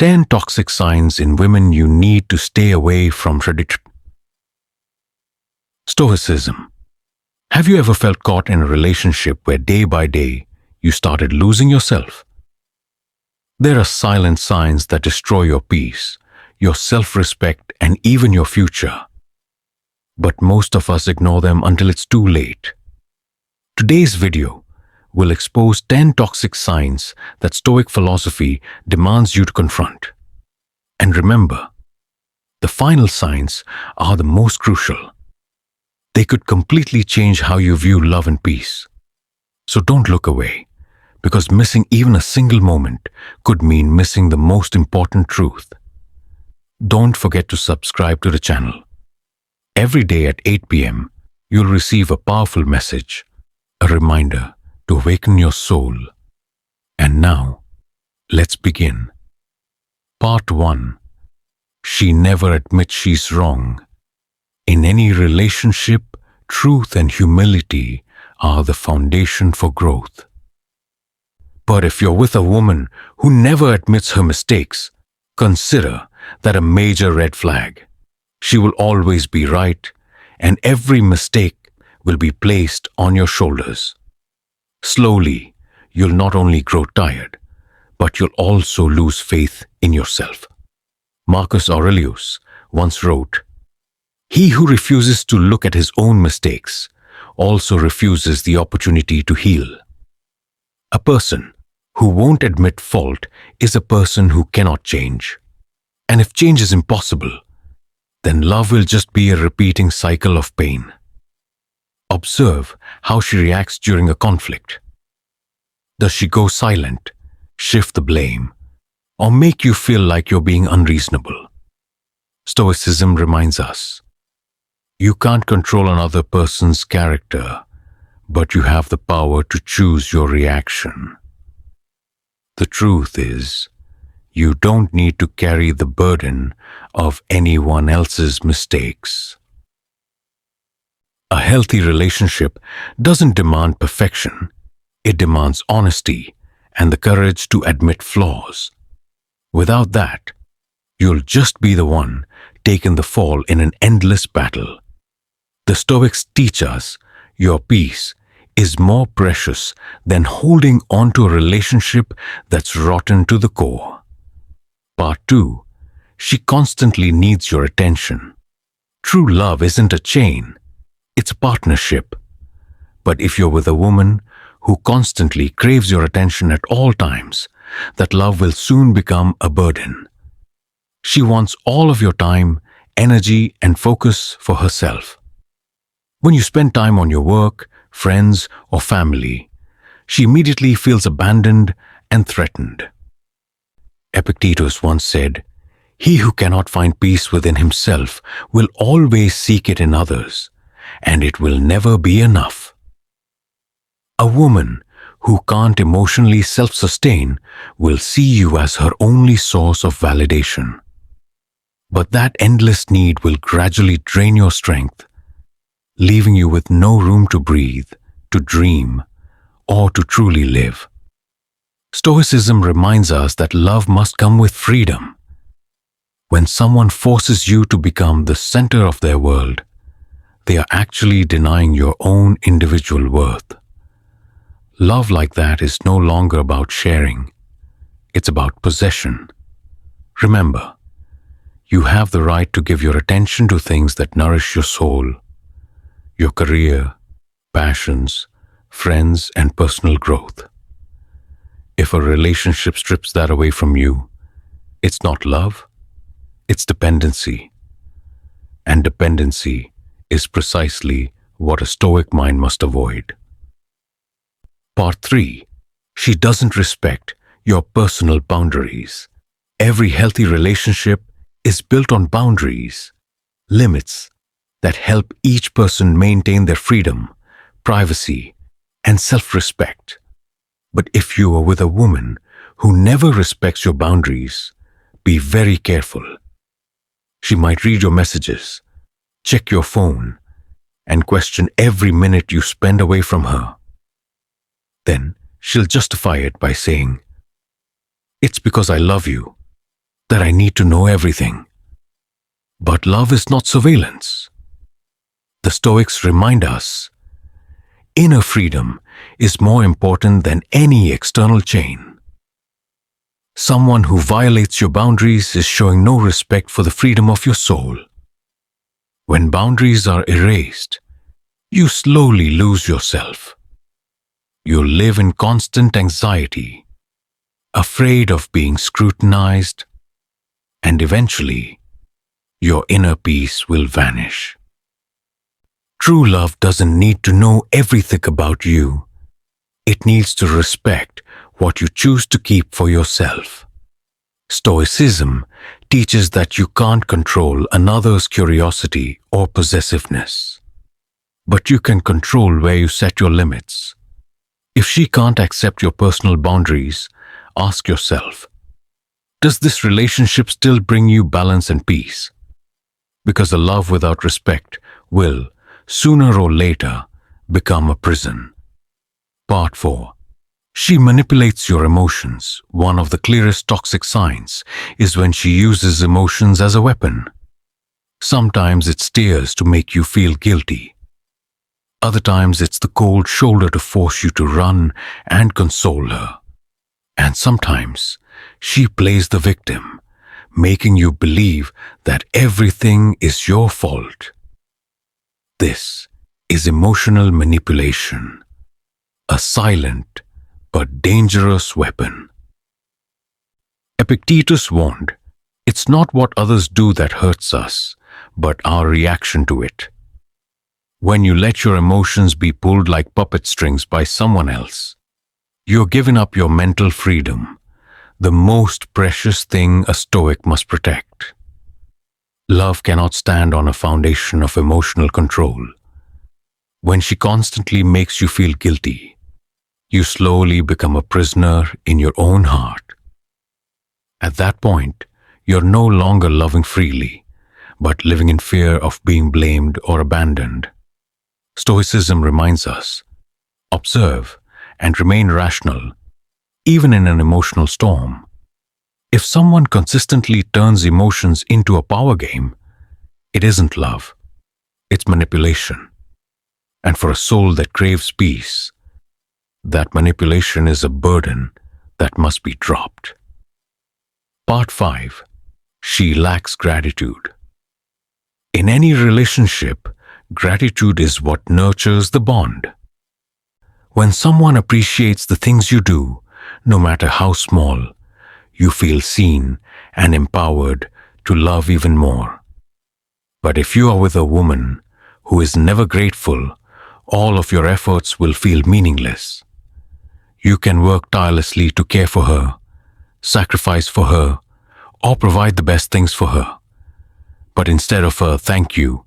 10 toxic signs in women you need to stay away from. Stoicism. Have you ever felt caught in a relationship where day by day you started losing yourself? There are silent signs that destroy your peace, your self-respect, and even your future. But most of us ignore them until it's too late. Today's video will expose 10 toxic signs that Stoic philosophy demands you to confront. And remember, the final signs are the most crucial. They could completely change how you view love and peace. So don't look away, because missing even a single moment could mean missing the most important truth. Don't forget to subscribe to the channel. Every day at 8 p.m., you'll receive a powerful message, a reminder to awaken your soul. And now, let's begin. Part 1. She never admits she's wrong. In any relationship, truth and humility are the foundation for growth. But if you're with a woman who never admits her mistakes, consider that a major red flag. She will always be right, and every mistake will be placed on your shoulders. Slowly, you'll not only grow tired, but you'll also lose faith in yourself. Marcus Aurelius once wrote, "He who refuses to look at his own mistakes also refuses the opportunity to heal." A person who won't admit fault is a person who cannot change. And if change is impossible, then love will just be a repeating cycle of pain. Observe how she reacts during a conflict. Does she go silent, shift the blame, or make you feel like you're being unreasonable? Stoicism reminds us, you can't control another person's character, but you have the power to choose your reaction. The truth is, you don't need to carry the burden of anyone else's mistakes. A healthy relationship doesn't demand perfection. It demands honesty and the courage to admit flaws. Without that, you'll just be the one taking the fall in an endless battle. The Stoics teach us your peace is more precious than holding on to a relationship that's rotten to the core. Part 2. She constantly needs your attention. True love isn't a chain. It's a partnership. But if you're with a woman who constantly craves your attention at all times, that love will soon become a burden. She wants all of your time, energy, and focus for herself. When you spend time on your work, friends, or family, she immediately feels abandoned and threatened. Epictetus once said, "He who cannot find peace within himself will always seek it in others, and it will never be enough." A woman who can't emotionally self-sustain will see you as her only source of validation. But that endless need will gradually drain your strength, leaving you with no room to breathe, to dream, or to truly live. Stoicism reminds us that love must come with freedom. When someone forces you to become the center of their world, they are actually denying your own individual worth. Love like that is no longer about sharing. It's about possession. Remember, you have the right to give your attention to things that nourish your soul, your career, passions, friends, and personal growth. If a relationship strips that away from you, it's not love, it's dependency. And dependency is precisely what a Stoic mind must avoid. Part 3. She doesn't respect your personal boundaries. Every healthy relationship is built on boundaries, limits that help each person maintain their freedom, privacy, and self-respect. But if you are with a woman who never respects your boundaries, be very careful. She might read your messages, check your phone, and question every minute you spend away from her. Then she'll justify it by saying, "It's because I love you." that I need to know everything. But love is not surveillance. The Stoics remind us inner freedom is more important than any external chain. Someone who violates your boundaries is showing no respect for the freedom of your soul. When boundaries are erased, you slowly lose yourself. You live in constant anxiety, afraid of being scrutinized, and eventually, your inner peace will vanish. True love doesn't need to know everything about you. It needs to respect what you choose to keep for yourself. Stoicism teaches that you can't control another's curiosity or possessiveness, but you can control where you set your limits. If she can't accept your personal boundaries, ask yourself, does this relationship still bring you balance and peace? Because a love without respect will, sooner or later, become a prison. Part 4. She manipulates your emotions. One of the clearest toxic signs is when she uses emotions as a weapon. Sometimes it's tears to make you feel guilty. Other times it's the cold shoulder to force you to run and console her. And sometimes she plays the victim, making you believe that everything is your fault. This is emotional manipulation, a silent but dangerous weapon. Epictetus warned, "It's not what others do that hurts us, but our reaction to it." When you let your emotions be pulled like puppet strings by someone else, you're giving up your mental freedom, the most precious thing a Stoic must protect. Love cannot stand on a foundation of emotional control. When she constantly makes you feel guilty, you slowly become a prisoner in your own heart. At that point, you're no longer loving freely, but living in fear of being blamed or abandoned. Stoicism reminds us, observe and remain rational, even in an emotional storm. If someone consistently turns emotions into a power game, it isn't love, it's manipulation. And for a soul that craves peace, that manipulation is a burden that must be dropped. Part 5. She lacks gratitude. In any relationship, gratitude is what nurtures the bond. When someone appreciates the things you do, no matter how small, you feel seen and empowered to love even more. But if you are with a woman who is never grateful, all of your efforts will feel meaningless. You can work tirelessly to care for her, sacrifice for her, or provide the best things for her. But instead of a thank you,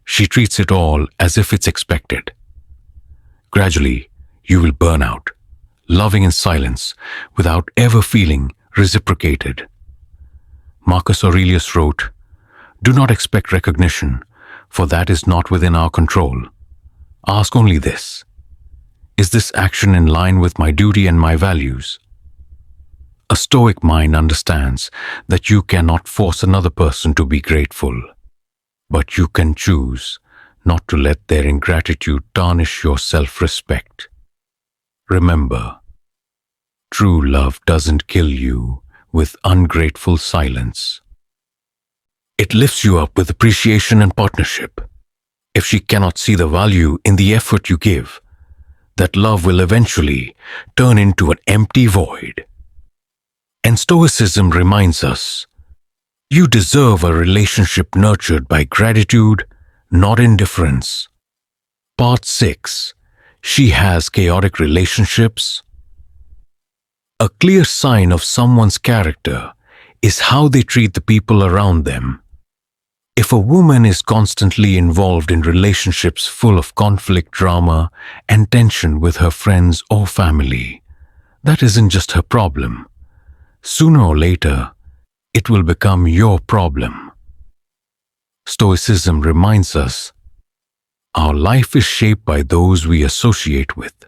she treats it all as if it's expected. Gradually, you will burn out, loving in silence without ever feeling reciprocated. Marcus Aurelius wrote, "Do not expect recognition, for that is not within our control. Ask only this: is this action in line with my duty and my values?" A Stoic mind understands that you cannot force another person to be grateful, but you can choose not to let their ingratitude tarnish your self-respect. Remember, true love doesn't kill you with ungrateful silence. It lifts you up with appreciation and partnership. If she cannot see the value in the effort you give, that love will eventually turn into an empty void. And Stoicism reminds us, you deserve a relationship nurtured by gratitude, not indifference. Part 6. She has chaotic relationships. A clear sign of someone's character is how they treat the people around them. If a woman is constantly involved in relationships full of conflict, drama, and tension with her friends or family, that isn't just her problem. Sooner or later, it will become your problem. Stoicism reminds us, our life is shaped by those we associate with.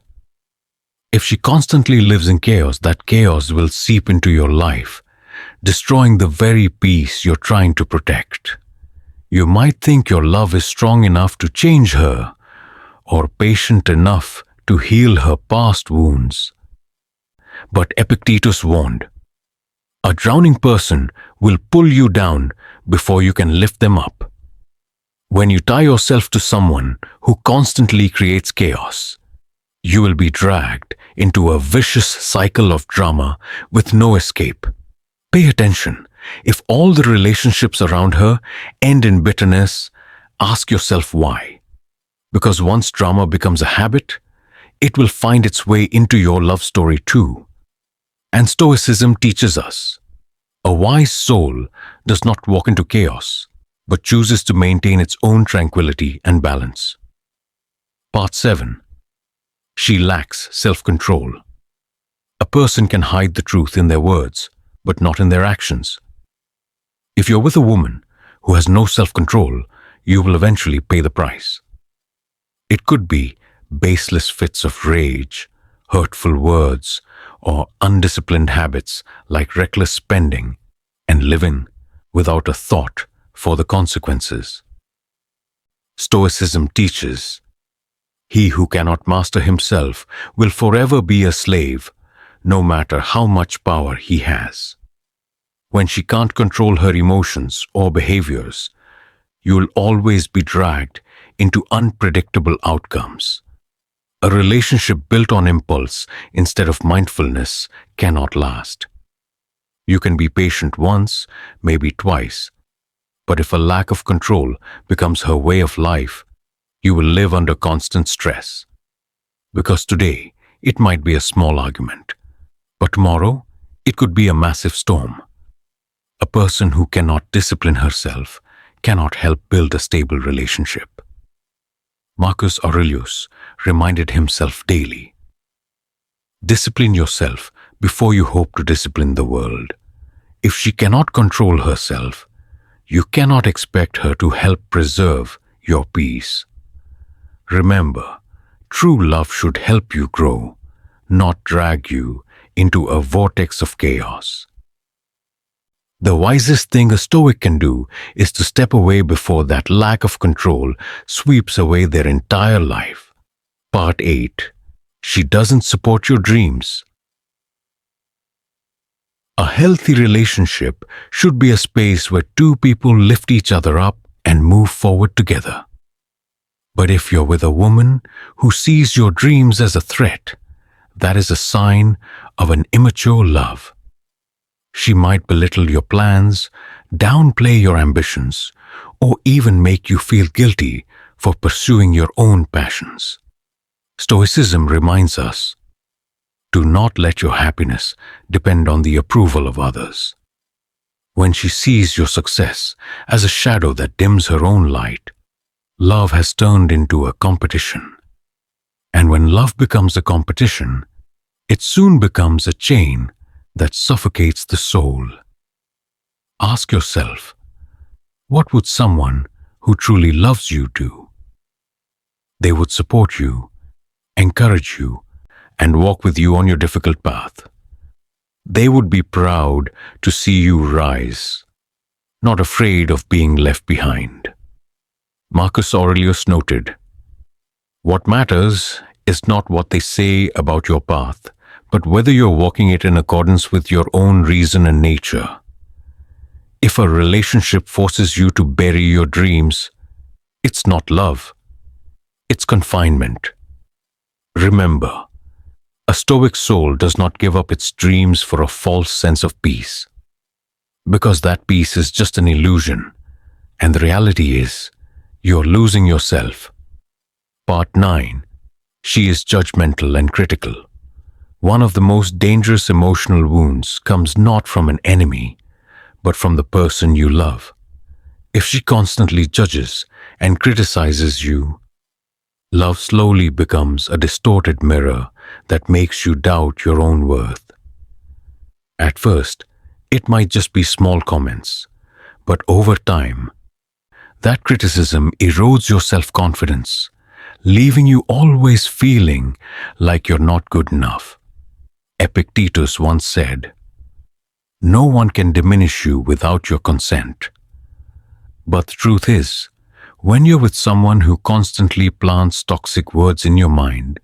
If she constantly lives in chaos, that chaos will seep into your life, destroying the very peace you're trying to protect. You might think your love is strong enough to change her, or patient enough to heal her past wounds. But Epictetus warned, a drowning person will pull you down before you can lift them up. When you tie yourself to someone who constantly creates chaos, you will be dragged into a vicious cycle of drama with no escape. Pay attention. If all the relationships around her end in bitterness, ask yourself why. Because once drama becomes a habit, it will find its way into your love story too. And Stoicism teaches us, a wise soul does not walk into chaos, but chooses to maintain its own tranquility and balance. Part 7. She lacks self-control. A person can hide the truth in their words, but not in their actions. If you're with a woman who has no self-control, you will eventually pay the price. It could be baseless fits of rage, hurtful words, or undisciplined habits like reckless spending and living without a thought for the consequences. Stoicism teaches, he who cannot master himself will forever be a slave, no matter how much power he has. When she can't control her emotions or behaviors, you'll always be dragged into unpredictable outcomes. A relationship built on impulse instead of mindfulness cannot last. You can be patient once, maybe twice, but if a lack of control becomes her way of life, you will live under constant stress. Because today, it might be a small argument, but tomorrow, it could be a massive storm. A person who cannot discipline herself cannot help build a stable relationship. Marcus Aurelius reminded himself daily, discipline yourself before you hope to discipline the world. If she cannot control herself, you cannot expect her to help preserve your peace. Remember, true love should help you grow, not drag you into a vortex of chaos. The wisest thing a Stoic can do is to step away before that lack of control sweeps away their entire life. Part 8. She doesn't support your dreams. A healthy relationship should be a space where two people lift each other up and move forward together. But if you're with a woman who sees your dreams as a threat, that is a sign of an immature love. She might belittle your plans, downplay your ambitions, or even make you feel guilty for pursuing your own passions. Stoicism reminds us, do not let your happiness depend on the approval of others. When she sees your success as a shadow that dims her own light, love has turned into a competition. And when love becomes a competition, it soon becomes a chain that suffocates the soul. Ask yourself, what would someone who truly loves you do? They would support you, encourage you, and walk with you on your difficult path. They would be proud to see you rise, not afraid of being left behind. Marcus Aurelius noted, what matters is not what they say about your path, but whether you're walking it in accordance with your own reason and nature. If a relationship forces you to bury your dreams, it's not love, it's confinement. Remember, a Stoic soul does not give up its dreams for a false sense of peace, because that peace is just an illusion, and the reality is, you're losing yourself. Part 9. She is judgmental and critical. One of the most dangerous emotional wounds comes not from an enemy, but from the person you love. If she constantly judges and criticizes you, love slowly becomes a distorted mirror that makes you doubt your own worth. At first, it might just be small comments, but over time, that criticism erodes your self-confidence, leaving you always feeling like you're not good enough. Epictetus once said, No one can diminish you without your consent. But the truth is, when you're with someone who constantly plants toxic words in your mind,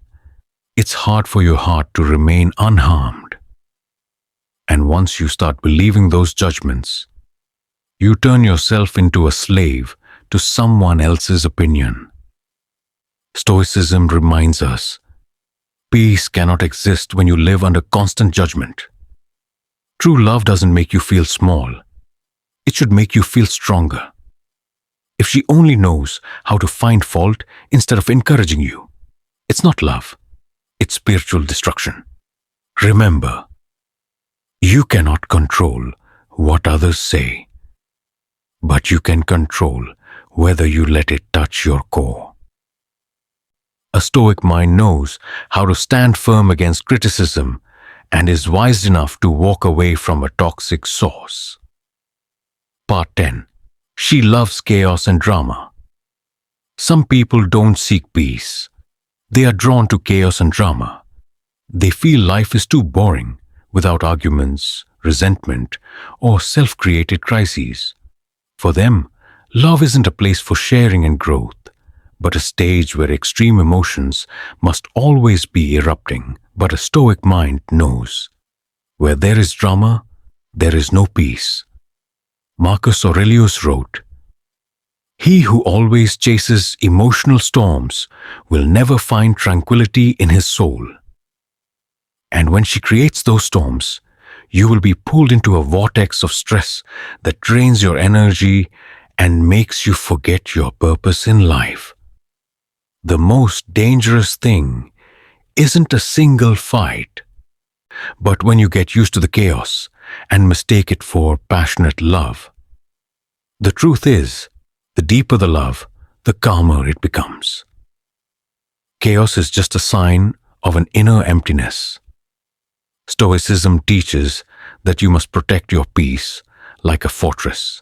it's hard for your heart to remain unharmed. And once you start believing those judgments, you turn yourself into a slave to someone else's opinion. Stoicism reminds us, peace cannot exist when you live under constant judgment. True love doesn't make you feel small. It should make you feel stronger. If she only knows how to find fault instead of encouraging you, it's not love, it's spiritual destruction. Remember, you cannot control what others say, but you can control whether you let it touch your core. A Stoic mind knows how to stand firm against criticism and is wise enough to walk away from a toxic source. Part 10. She loves chaos and drama. Some people don't seek peace. They are drawn to chaos and drama. They feel life is too boring without arguments, resentment, or self-created crises. For them, love isn't a place for sharing and growth, but a stage where extreme emotions must always be erupting. But a Stoic mind knows, where there is drama, there is no peace. Marcus Aurelius wrote, "He who always chases emotional storms will never find tranquility in his soul." And when she creates those storms, you will be pulled into a vortex of stress that drains your energy and makes you forget your purpose in life. The most dangerous thing isn't a single fight, but when you get used to the chaos and mistake it for passionate love. The truth is, the deeper the love, the calmer it becomes. Chaos is just a sign of an inner emptiness. Stoicism teaches that you must protect your peace like a fortress.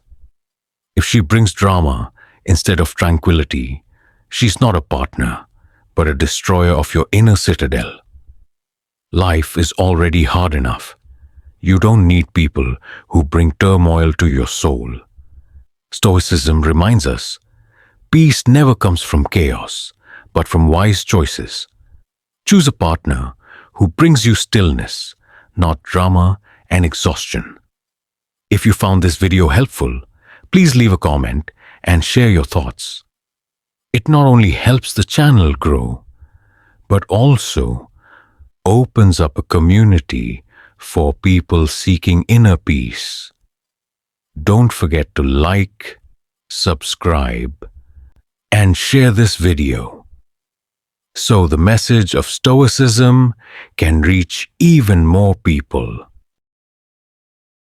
If she brings drama instead of tranquility, she's not a partner, but a destroyer of your inner citadel. Life is already hard enough. You don't need people who bring turmoil to your soul. Stoicism reminds us, peace never comes from chaos, but from wise choices. Choose a partner who brings you stillness, not drama and exhaustion. If you found this video helpful, please leave a comment and share your thoughts. It not only helps the channel grow, but also opens up a community for people seeking inner peace. Don't forget to like, subscribe, and share this video so the message of Stoicism can reach even more people.